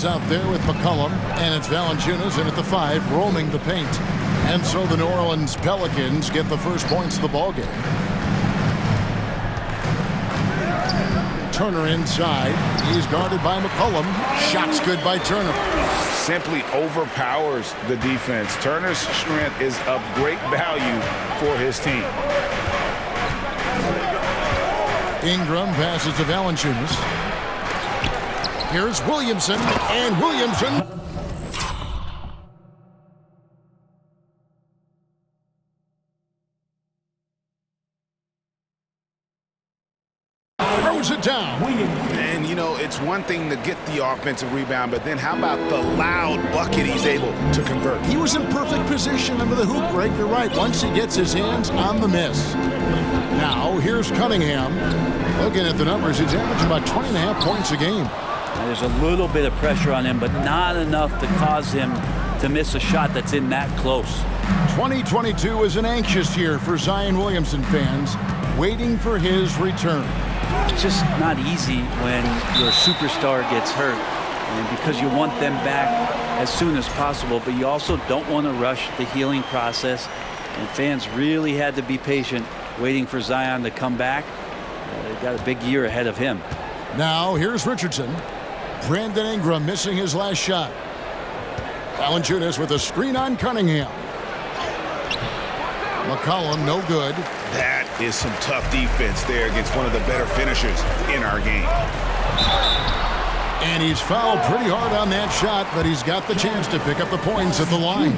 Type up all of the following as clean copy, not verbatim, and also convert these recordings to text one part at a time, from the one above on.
Out there with McCollum, and it's Valanciunas in at the 5, roaming the paint. And so the New Orleans Pelicans get the first points of the ballgame. Turner inside. He's guarded by McCollum. Shot's good by Turner. Simply overpowers the defense. Turner's strength is of great value for his team. Ingram passes to Valanciunas. Here's Williamson, and Williamson throws it down. And, you know, it's one thing to get the offensive rebound, but then how about the loud bucket he's able to convert? He was in perfect position under the hoop break. You're right. Once he gets his hands on the miss. Now, here's Cunningham. Looking at the numbers, he's averaging about 20.5 points a game. There's a little bit of pressure on him, but not enough to cause him to miss a shot that's in that close. 2022 is an anxious year for Zion Williamson fans, waiting for his return. It's just not easy when your superstar gets hurt, and because you want them back as soon as possible, but you also don't want to rush the healing process. And fans really had to be patient, waiting for Zion to come back. They've got a big year ahead of him. Now here's Richardson. Brandon Ingram missing his last shot. Valanciunas with a screen on Cunningham. McCollum no good. That is some tough defense there against one of the better finishers in our game. And he's fouled pretty hard on that shot, but he's got the chance to pick up the points at the line.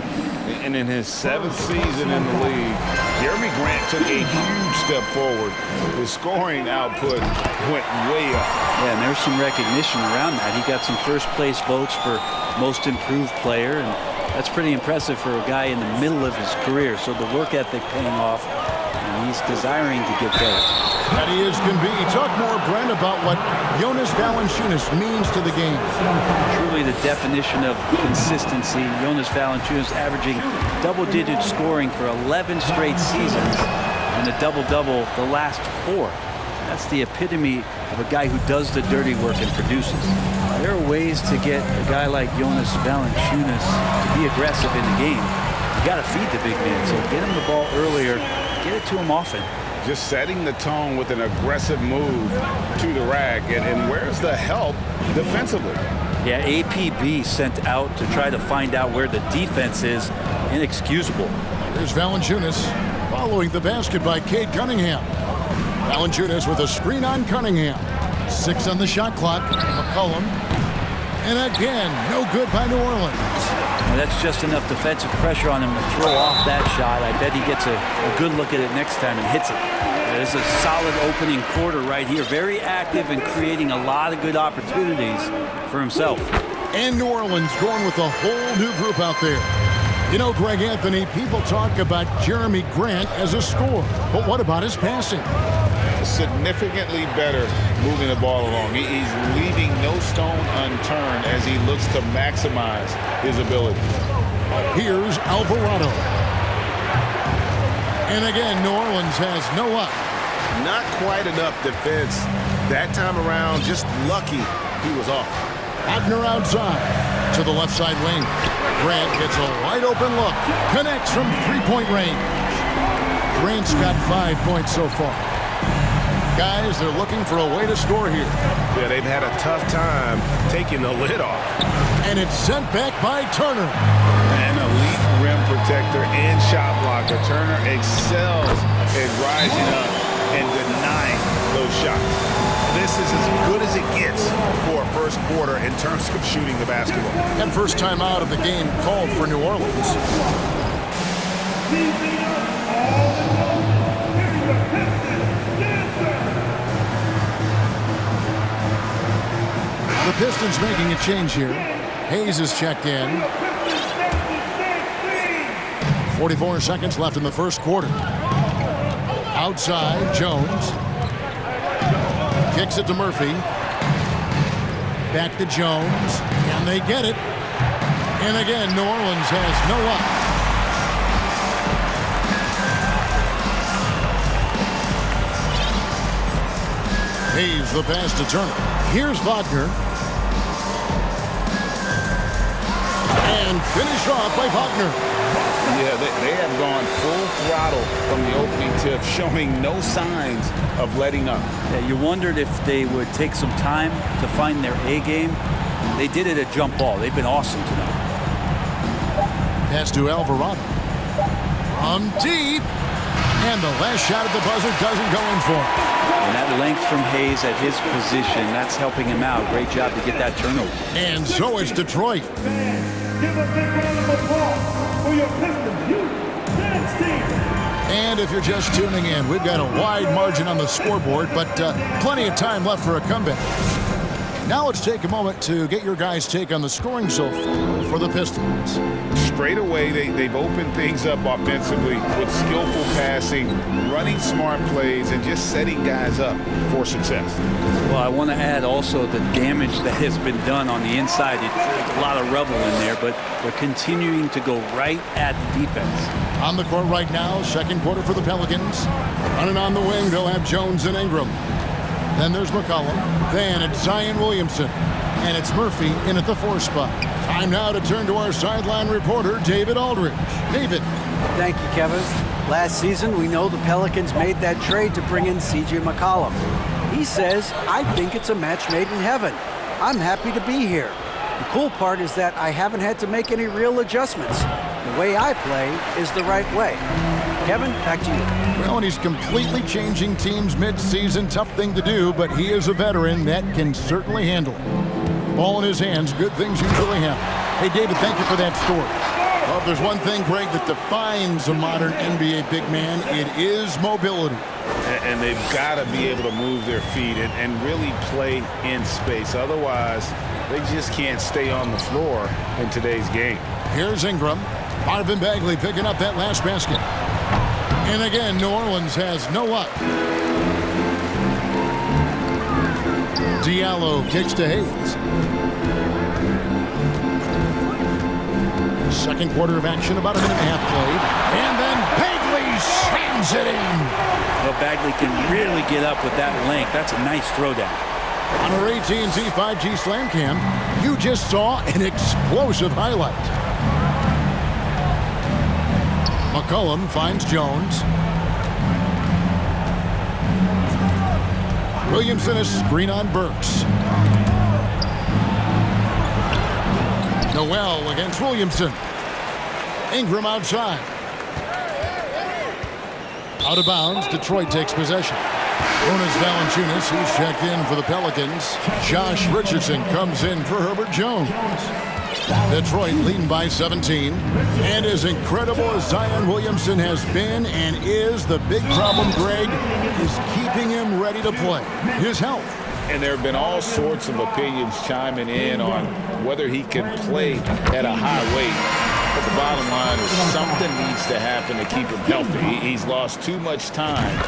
And in his 7th season in the league, Jeremy Grant took a huge step forward. His scoring output went way up. Yeah, and there's some recognition around that. He got some first-place votes for most improved player, and that's pretty impressive for a guy in the middle of his career. So the work ethic paying off, and he's desiring to get better. Ready as can be. Talk more, Brent, about what Jonas Valanciunas means to the game. Truly the definition of consistency. Jonas Valanciunas averaging double-digit scoring for 11 straight seasons and a double-double the last 4. That's the epitome of a guy who does the dirty work and produces. There are ways to get a guy like Jonas Valanciunas to be aggressive in the game. You got to feed the big man, so get him the ball earlier, get it to him often. Just setting the tone with an aggressive move to the rack. And where's the help defensively? Yeah, APB sent out to try to find out where the defense is. Inexcusable. Here's Valanciunas following the basket by Cade Cunningham. Valanciunas with a screen on Cunningham. 6 on the shot clock. McCollum. And again, no good by New Orleans. Well, that's just enough defensive pressure on him to throw off that shot. I bet he gets a good look at it next time and hits it. This is a solid opening quarter right here. Very active and creating a lot of good opportunities for himself. And New Orleans going with a whole new group out there. You know, Greg Anthony, people talk about Jeremy Grant as a scorer, but what about his passing? Significantly better moving the ball along. He's leaving no stone unturned as he looks to maximize his abilities. Here's Alvarado. And again, New Orleans has no luck. Not quite enough defense. That time around, just lucky he was off. Wagner outside to the left side wing. Grant gets a wide open look. Connects from three-point range. Grant's got 5 points so far. Guys, they're looking for a way to score here. Yeah, they've had a tough time taking the lid off. And it's sent back by Turner. An elite rim protector and shot blocker. Turner excels at rising up and denying those shots. This is as good as it gets for a first quarter in terms of shooting the basketball. And first time out of the game called for New Orleans. The Pistons making a change here. Hayes is checked in. 44 seconds left in the first quarter. Outside, Jones. Kicks it to Murphy. Back to Jones. Can they get it? And again, New Orleans has no luck. Hayes the pass to Turner. Here's Wagner. Finished off by Wagner. Yeah, they have gone full throttle from the opening tip, showing no signs of letting up. Yeah, you wondered if they would take some time to find their A game. They did it at jump ball. They've been awesome tonight. Pass to Alvarado. From deep. And the last shot at the buzzer doesn't go in for him. And that length from Hayes at his position, that's helping him out. Great job to get that turnover. And so it's Detroit. Give a big round of applause for your Pistons youth dance team. And if you're just tuning in, we've got a wide margin on the scoreboard, but plenty of time left for a comeback. Now let's take a moment to get your guys' take on the scoring so far for the Pistons. Straight away, they've opened things up offensively with skillful passing, running smart plays, and just setting guys up for success. Well, I want to add also the damage that has been done on the inside. It's a lot of rubble in there, but they're continuing to go right at the defense. On the court right now, second quarter for the Pelicans. Running on the wing, they'll have Jones and Ingram. Then there's McCollum. Then it's Zion Williamson. And it's Murphy in at the 4 spot. Time now to turn to our sideline reporter, David Aldridge. David. Thank you, Kevin. Last season, we know the Pelicans made that trade to bring in C.J. McCollum. He says, I think it's a match made in heaven. I'm happy to be here. The cool part is that I haven't had to make any real adjustments. The way I play is the right way. Kevin, back to you. Well, and he's completely changing teams mid-season. Tough thing to do, but he is a veteran that can certainly handle it. Ball in his hands, good things usually happen. Hey, David, thank you for that story. Well, if there's one thing, Greg, that defines a modern NBA big man, it is mobility. And they've got to be able to move their feet and really play in space. Otherwise, they just can't stay on the floor in today's game. Here's Ingram. Marvin Bagley picking up that last basket. And again, New Orleans has no luck. Diallo kicks to Hayes. Second quarter of action, about a minute and a half played. And then Bagley slams it in. Well, Bagley can really get up with that length. That's a nice throwdown. On our AT&T 5G Slam Cam, you just saw an explosive highlight. McCollum finds Jones. Williamson a screen on Burks. Noel against Williamson. Ingram outside. Out of bounds, Detroit takes possession. Jonas Valanciunas, who's checked in for the Pelicans. Josh Richardson comes in for Herbert Jones. Detroit leading by 17. And as incredible as Zion Williamson has been and is, the big problem, Greg, is keeping him ready to play. His health. And there have been all sorts of opinions chiming in on whether he can play at a high weight. But the bottom line is something needs to happen to keep him healthy. He's lost too much time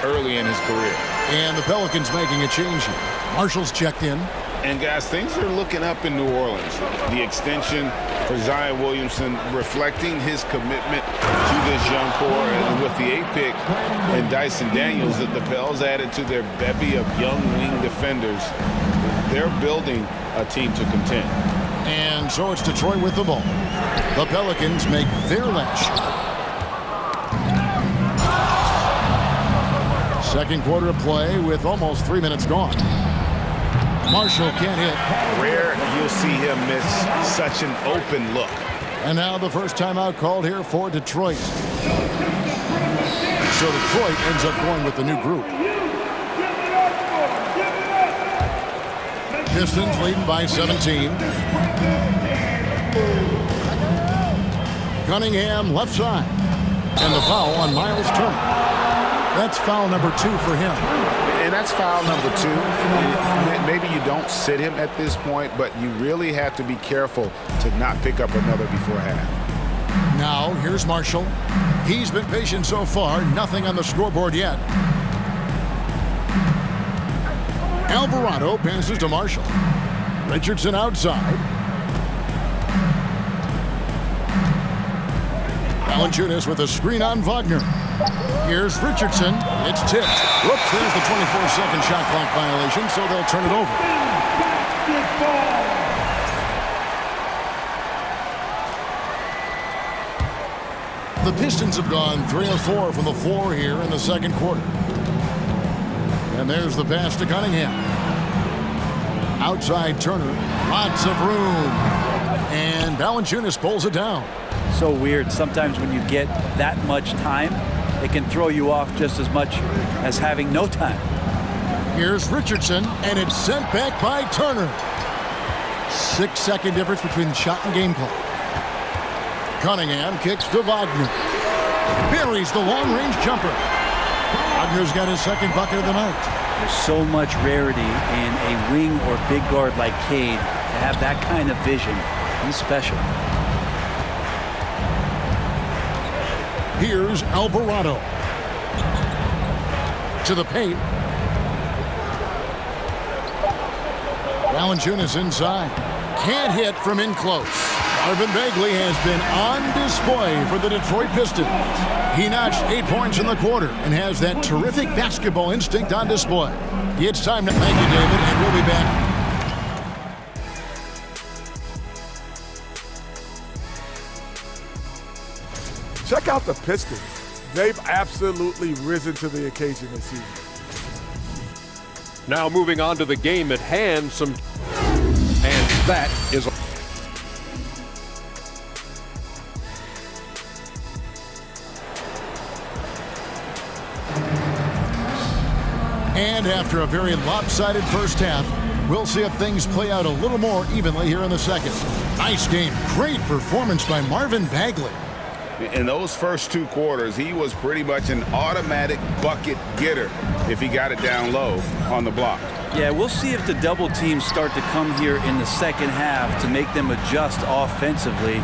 early in his career. And the Pelicans making a change here. Marshall's checked in. And guys, things are looking up in New Orleans. The extension for Zion Williamson reflecting his commitment to this young core. And with the 8th pick and Dyson Daniels, that the Pels added to their bevy of young wing defenders, they're building a team to contend. And so it's Detroit with the ball. The Pelicans make their last shot. Second quarter of play with almost 3 minutes gone. Marshall can't hit. Rare you'll see him miss such an open look. And now the first timeout called here for Detroit. So Detroit ends up going with the new group. Pistons leading by 17. Cunningham left side. And the foul on Miles Turner. That's foul number 2 for him. And that's foul number 2. Maybe you don't sit him at this point, but you really have to be careful to not pick up another before half. Now, here's Marshall. He's been patient so far. Nothing on the scoreboard yet. Alvarado passes to Marshall. Richardson outside. Valanciunas with a screen on Wagner. Here's Richardson. It's tipped. Whoops, there's the 24-second shot clock violation, so they'll turn it over. The Pistons have gone 3 of 4 from the floor here in the second quarter. And there's the pass to Cunningham. Outside Turner. Lots of room. And Valanciunas pulls it down. So weird. Sometimes when you get that much time, it can throw you off just as much as having no time. Here's Richardson, and it's sent back by Turner. 6-second difference between the shot and game clock. Cunningham kicks to Wagner. Buries the long-range jumper. Wagner's got his second bucket of the night. There's so much rarity in a wing or big guard like Cade to have that kind of vision. He's special. Here's Alvarado. To the paint. Valanciunas inside. Can't hit from in close. Marvin Bagley has been on display for the Detroit Pistons. He notched 8 points in the quarter and has that terrific basketball instinct on display. It's time to thank you, David, and we'll be back. Check out the Pistons. They've absolutely risen to the occasion this season. Now moving on to the game at hand, and that is And after a very lopsided first half, we'll see if things play out a little more evenly here in the second. Nice game. Great performance by Marvin Bagley. In those first 2 quarters, he was pretty much an automatic bucket getter if he got it down low on the block. Yeah, we'll see if the double teams start to come here in the second half to make them adjust offensively,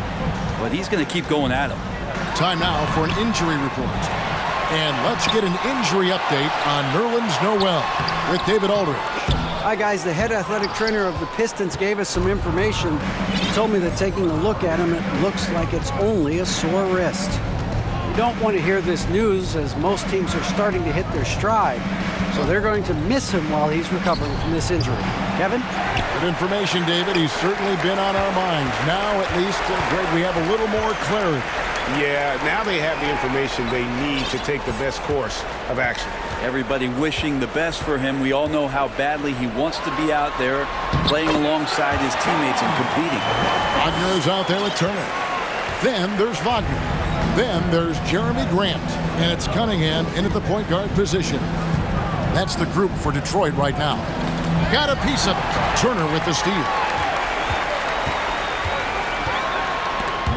but he's going to keep going at them. Time now for an injury report. And let's get an injury update on Nerlens Noel with David Aldridge. Hi, guys. The head athletic trainer of the Pistons gave us some information. He told me that taking a look at him, it looks like it's only a sore wrist. We don't want to hear this news, as most teams are starting to hit their stride, so they're going to miss him while he's recovering from this injury. Kevin? Good information, David. He's certainly been on our minds. Now, at least, Greg, we have a little more clarity. Yeah, now they have the information they need to take the best course of action. Everybody wishing the best for him. We all know how badly he wants to be out there playing alongside his teammates and competing. Wagner's out there with Turner. Then there's Wagner. Then there's Jeremy Grant. And it's Cunningham in at the point guard position. That's the group for Detroit right now. Got a piece of it. Turner with the steal.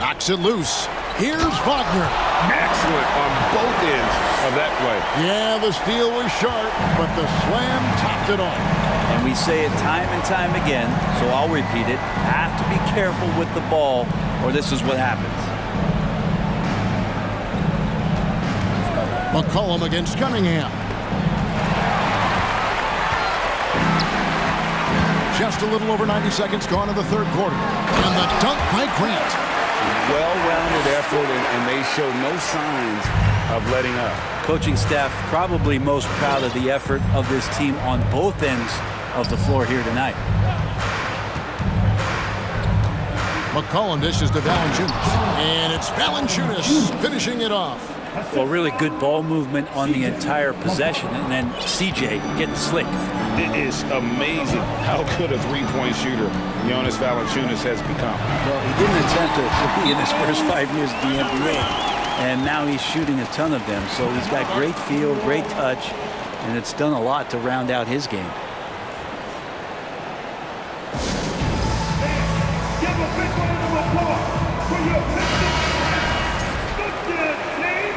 Knocks it loose. Here's Wagner. Excellent on both ends of that play. Yeah, the steal was sharp, but the slam topped it off. And we say it time and time again, so I'll repeat it. Have to be careful with the ball, or this is what happens. McCollum against Cunningham. Just a little over 90 seconds gone in the third quarter. And the dunk by Grant. Well-rounded effort, and they show no signs of letting up. Coaching staff probably most proud of the effort of this team on both ends of the floor here tonight. McCollum dishes to Valanciunas. And it's Valanciunas finishing it off. Well, really good ball movement on the entire possession, and then CJ getting slick. It is amazing how good a three-point shooter Jonas Valanciunas has become. Well, he didn't attempt a three in his first 5 years at the NBA, and now he's shooting a ton of them. So he's got great feel, great touch, and it's done a lot to round out his game. Give a big round of applause for your Pistons. Good game.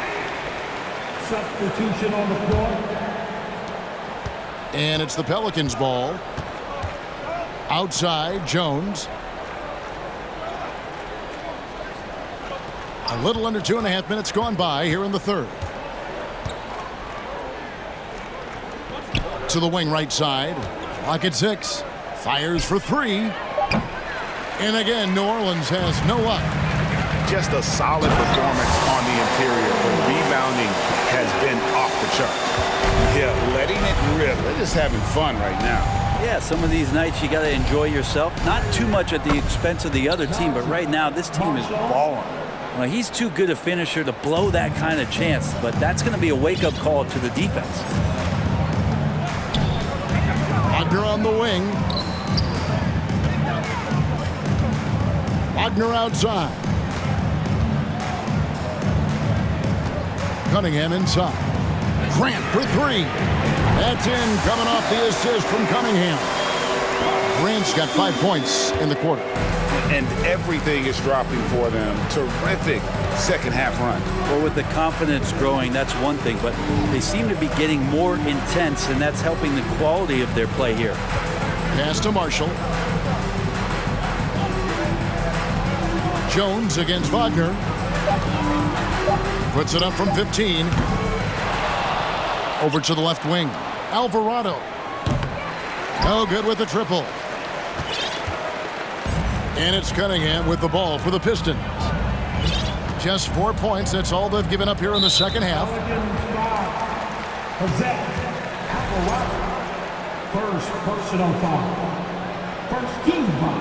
Substitution on the floor. And it's the Pelicans' ball. Outside, Jones. A little under 2.5 minutes gone by here in the third. To the wing right side. Clock at 6. Fires for 3. And again, New Orleans has no luck. Just a solid performance on the interior. The rebounding has been off the charts. Yeah, letting it rip. They're just having fun right now. Yeah, some of these nights you got to enjoy yourself. Not too much at the expense of the other team, but right now this team is balling. Well, he's too good a finisher to blow that kind of chance, but that's going to be a wake-up call to the defense. Wagner on the wing. Wagner outside. Cunningham inside. Grant for three. That's in, coming off the assist from Cunningham. Grant's got 5 points in the quarter. And everything is dropping for them. Terrific second half run. Well, with the confidence growing, that's one thing, but they seem to be getting more intense, and that's helping the quality of their play here. Pass to Marshall. Jones against Wagner. Puts it up from 15. Over to the left wing. Alvarado. No good with the triple. And it's Cunningham with the ball for the Pistons. Just 4 points. That's all they've given up here in the second half. First personal foul. First team foul.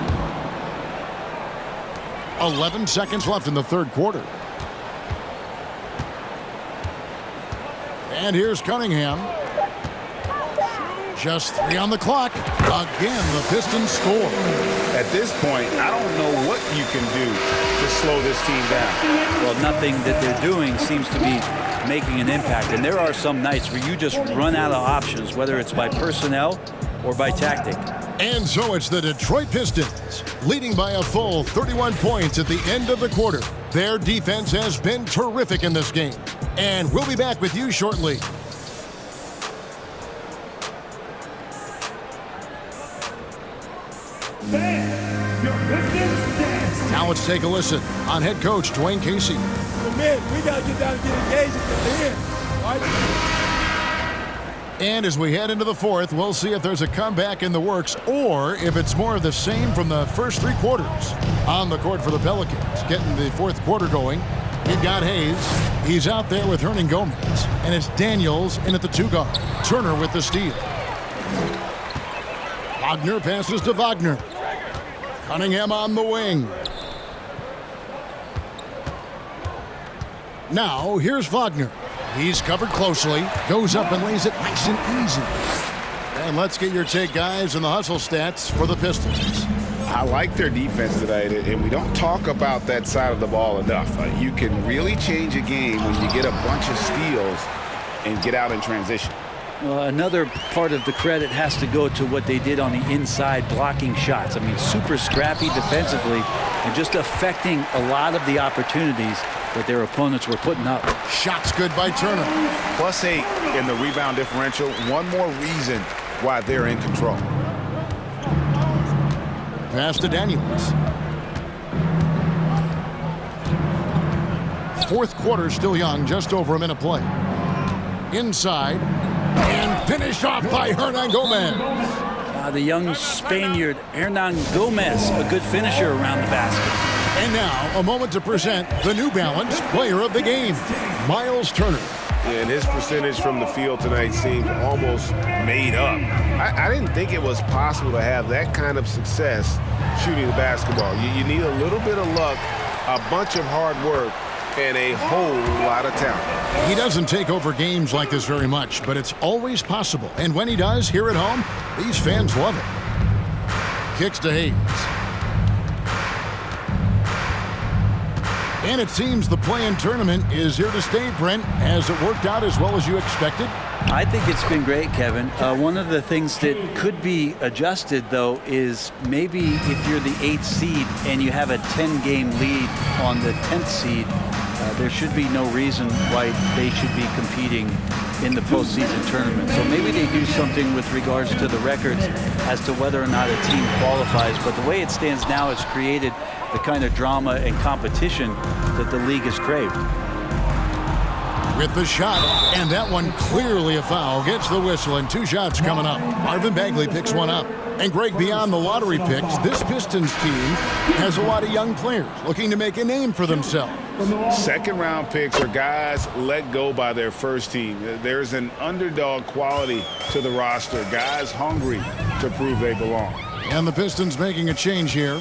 11 seconds left in the third quarter. And here's Cunningham. Just 3 on the clock. Again, the Pistons score. At this point, I don't know what you can do to slow this team down. Well, nothing that they're doing seems to be making an impact. And there are some nights where you just run out of options, whether it's by personnel or by tactic. And so it's the Detroit Pistons, leading by a full 31 points at the end of the quarter. Their defense has been terrific in this game. And we'll be back with you shortly. Now let's take a listen on head coach Dwayne Casey. Well, man, we got to get down and get engaged at the end. Right? And as we head into the fourth, we'll see if there's a comeback in the works or if it's more of the same from the first 3 quarters. On the court for the Pelicans, getting the fourth quarter going. You've got Hayes. He's out there with Hernan Gomez. And it's Daniels in at the 2 guard. Turner with the steal. Wagner passes to Wagner. Cunningham on the wing. Now, here's Wagner. He's covered closely. Goes up and lays it nice and easy. And let's get your take, guys, on the hustle stats for the Pistons. I like their defense tonight, and we don't talk about that side of the ball enough. You can really change a game when you get a bunch of steals and get out in transition. Well, another part of the credit has to go to what they did on the inside, blocking shots. I mean, super scrappy defensively and just affecting a lot of the opportunities that their opponents were putting up. Shots good by Turner. +8 in the rebound differential. One more reason why they're in control. Pass to Daniels. Fourth quarter still young, just over a minute play. Inside. And finished off by Hernan Gomez. The young Spaniard, Hernan Gomez, a good finisher around the basket. And now, a moment to present the New Balance Player of the Game, Miles Turner. And his percentage from the field tonight seemed almost made up. I didn't think it was possible to have that kind of success shooting the basketball. You need a little bit of luck, a bunch of hard work, and a whole lot of talent. He doesn't take over games like this very much, but it's always possible. And when he does, here at home, these fans love it. Kicks to Hayes. And it seems the play-in tournament is here to stay, Brent. Has it worked out as well as you expected? I think it's been great, Kevin. One of the things that could be adjusted, though, is maybe if you're the 8th seed and you have a 10-game lead on the 10th seed, there should be no reason why they should be competing in the postseason tournament. So maybe they do something with regards to the records as to whether or not a team qualifies. But the way it stands now, it's created the kind of drama and competition that the league has craved. With the shot, and that one clearly a foul. Gets the whistle, and 2 shots coming up. Marvin Bagley picks one up. And Greg, beyond the lottery picks, this Pistons team has a lot of young players looking to make a name for themselves. Second-round picks are guys let go by their first team. There's an underdog quality to the roster, guys hungry to prove they belong. And the Pistons making a change here.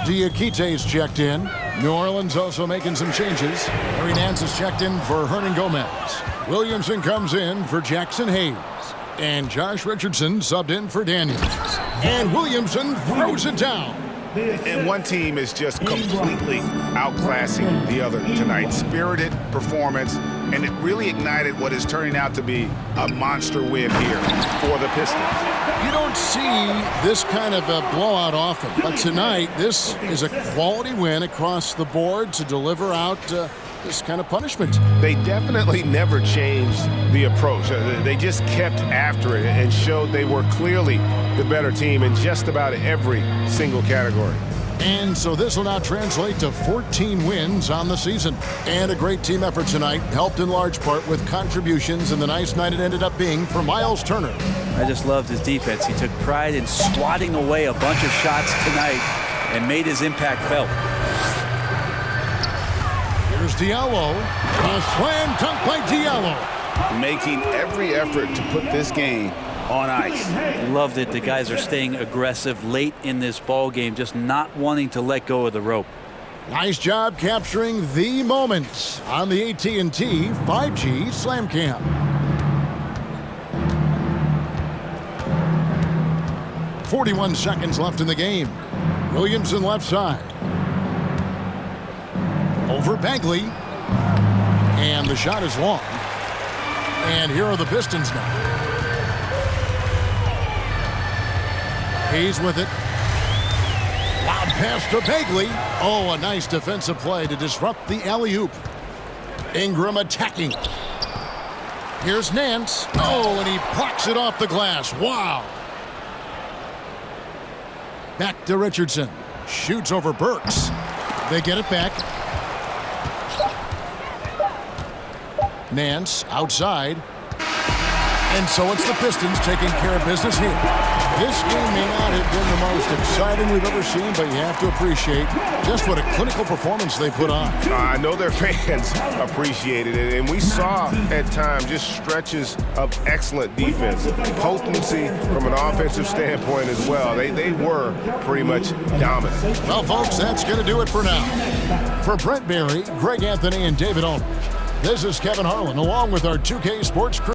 Diakite's checked in. New Orleans also making some changes. Larry Nance is checked in for Hernan Gomez. Williamson comes in for Jackson Hayes. And Josh Richardson subbed in for Daniels. And Williamson throws it down. And one team is just completely outclassing the other tonight. Spirited performance, and it really ignited what is turning out to be a monster win here for the Pistons. You don't see this kind of a blowout often, but tonight this is a quality win across the board to deliver out this kind of punishment. They definitely never changed the approach. They just kept after it and showed they were clearly the better team in just about every single category. And so this will now translate to 14 wins on the season. And a great team effort tonight, helped in large part with contributions, and the nice night it ended up being for Miles Turner. I just loved his defense. He took pride in swatting away a bunch of shots tonight and made his impact felt. Here's Diallo. A slam dunk by Diallo. Making every effort to put this game on ice. Loved it. The guys are staying aggressive late in this ball game, just not wanting to let go of the rope. Nice job capturing the moments on the AT&T 5G Slam Cam. .41 seconds left in the game. Williamson left side. Over Bagley. And the shot is long. And here are the Pistons now. Hayes with it. Loud pass to Bagley. Oh, a nice defensive play to disrupt the alley-oop. Ingram attacking. Here's Nance. Oh, and he plucks it off the glass. Wow. Back to Richardson. Shoots over Burks. They get it back. Nance outside. And so it's the Pistons taking care of business here. This game may not have been the most exciting we've ever seen, but you have to appreciate just what a clinical performance they put on. I know their fans appreciated it, and we saw at times just stretches of excellent defense, potency from an offensive standpoint as well. They were pretty much dominant. Well, folks, that's going to do it for now. For Brent Barry, Greg Anthony, and David Ulrich, this is Kevin Harlan, along with our 2K Sports crew.